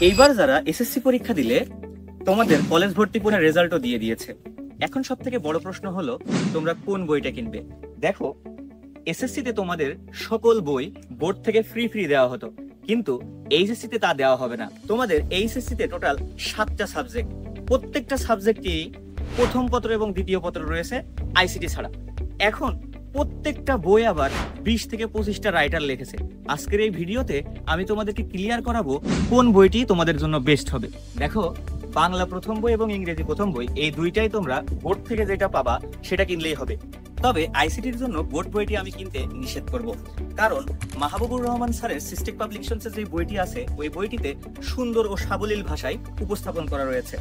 এইবার যারা এসএসসি পরীক্ষা দিলে তোমাদের কলেজ ভর্তি পরীক্ষার রেজাল্টও দিয়ে দিয়েছে। এখন সব থেকে বড় প্রশ্ন হলো তোমরা কোন বইটা কিনবে। দেখো, এসএসসি তে তোমাদের সকল বই বোর্ড থেকে ফ্রি দেওয়া হতো, কিন্তু এইচএসসি তে তা দেওয়া হবে না। তোমাদের এইচএসসি তে টোটাল 7টা সাবজেক্ট, প্রত্যেকটা সাবজেক্টই প্রথম পত্র এবং দ্বিতীয় পত্র রয়েছে আইসিটি ছাড়া। এখন প্রত্যেকটা বই আবার 20 থেকে 25টা রাইটার লিখেছে। আজকের এই ভিডিওতে আমি তোমাদেরকে ক্লিয়ার করাবো কোন বইটি তোমাদের জন্য বেস্ট হবে। দেখো, বাংলা প্রথম বই এবং ইংরেজি প্রথম বই এই দুইটাই তোমরা বোর্ড থেকে যেটা পাবা সেটা কিনলেই হবে। তবে আইসিটির জন্য বোর্ড বইটি আমি কিনতে নিষেধ করব, কারণ মাহবুবুর রহমান স্যারের সিস্টেক পাবলিকেশনসের যে বইটি আছে ওই বইটিতে সুন্দর ও সাবলীল ভাষায় উপস্থাপন করা রয়েছে।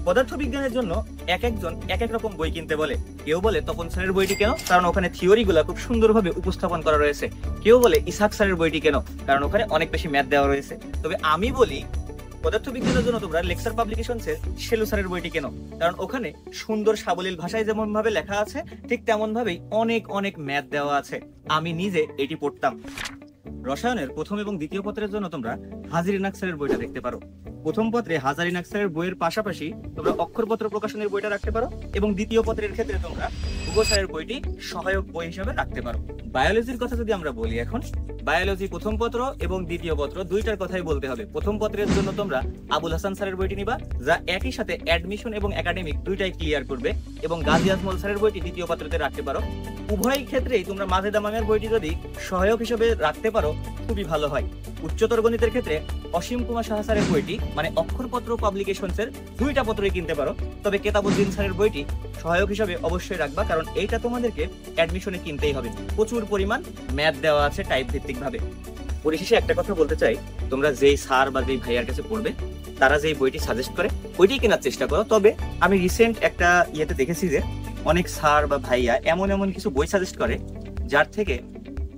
পদার্থবিজ্ঞানের জন্য একজন এক এক রকম বই কিনতে বলে। কেউ বলে তপন স্যারের বইটি কেন, কারণ ওখানে থিওরি গুলা খুব সুন্দরভাবে উপস্থাপন করা রয়েছে। কেউ বলে ইসাক স্যারের বইটি কেন, কারণ ওখানে অনেক বেশি ম্যাথ দেওয়া রয়েছে। তবে আমি বলি পদার্থবিজ্ঞানের জন্য তোমরা লেকচার পাবলিকেশনসের শেলু স্যারের বইটি কেন, কারণ ওখানে সুন্দর সাবলীল ভাষায় যেমন ভাবে লেখা আছে ঠিক তেমন ভাবেই অনেক ম্যাথ দেওয়া আছে। আমি নিজে এটি পড়তাম। রসায়নের প্রথম এবং দ্বিতীয় পত্রের জন্য তোমরা হাজারিনাক স্যারের বইটা দেখতে পারো। প্রথম পত্রে হাজারিনাক স্যারের বইয়ের পাশাপাশি তোমরা অক্ষরপত্র প্রকাশনের বইটা রাখতে পারো, এবং দ্বিতীয় পত্রের ক্ষেত্রে তোমরা ভূগোল স্যারের বইটি সহায়ক বই হিসেবে রাখতে পারো। বায়োলজির কথা যদি আমরা বলি, এখন বায়োলজি প্রথম পত্র এবং দ্বিতীয় পত্র দুইটার কথাই বলতে হবে। প্রথম পত্রের জন্য তোমরা আবুল হাসান স্যারের বইটি নিবা, যা একই সাথে অ্যাডমিশন এবং একাডেমিক দুইটাই ক্লিয়ার করবে, এবং গাজী আজমল স্যারের বইটি দ্বিতীয় পত্রতে রাখতে পারো। উভয় ক্ষেত্রেই তোমরা মাজেদ আমামের বইটি যদি সহায়ক হিসেবে রাখতে পারো খুবই ভালো হয়। উচ্চতর গণিতের ক্ষেত্রে অসীম কুমার সাহা স্যারের বইটি মানে অক্ষরপত্র পাবলিকেশনসের দুইটা পত্রই কিনতে পারো, তবে কেতাবউদ্দিন স্যারের বইটি সহায়ক হিসেবে অবশ্যই রাখবা, কারণ এইটা তোমাদেরকে অ্যাডমিশনে কিনতেই হবে। প্রচুর পরিমাণ ম্যাথ দেওয়া আছে টাইপ ভিত্তিক ভাবে। পরিশেষে একটা কথা বলতে চাই, তোমরা যেই স্যার বা যেই ভাইয়ার কাছে পড়বে তারা যেই বইটি সাজেস্ট করে ওইটাই কেনার চেষ্টা করো। তবে আমি রিসেন্ট একটা ইয়েতে দেখেছি যে অনেক স্যার বা ভাইয়া এমন কিছু বই সাজেস্ট করে যার থেকে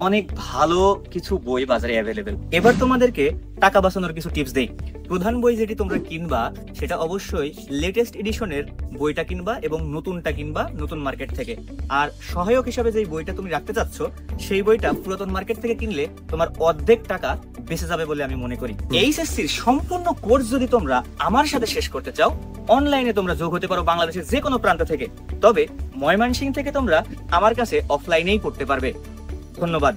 অনেক ভালো কিছু বই বাজারে অ্যাভেলেবেল। এবার তোমাদেরকে টাকা বাঁচানোর কিছু টিপস দেই। প্রধান বই যেটি তোমরা কিনবা সেটা অবশ্যই লেটেস্ট এডিশনের বইটা কিনবা এবং নতুনটা কিনবা নতুন মার্কেট থেকে। আর সহায়ক হিসাবে যেই বইটা তুমি রাখতে চাচ্ছ সেই বইটা পুরাতন মার্কেট থেকে কিনলে তোমার অর্ধেক টাকা বেঁচে যাবে বলে আমি মনে করি। এইচএসসির সম্পূর্ণ কোর্স যদি তোমরা আমার সাথে শেষ করতে চাও, অনলাইনে তোমরা যোগ হতে পারো বাংলাদেশের যে কোনো প্রান্ত থেকে। তবে ময়মনসিংহ থেকে তোমরা আমার কাছে অফলাইনেই পড়তে পারবে। ধন্যবাদ।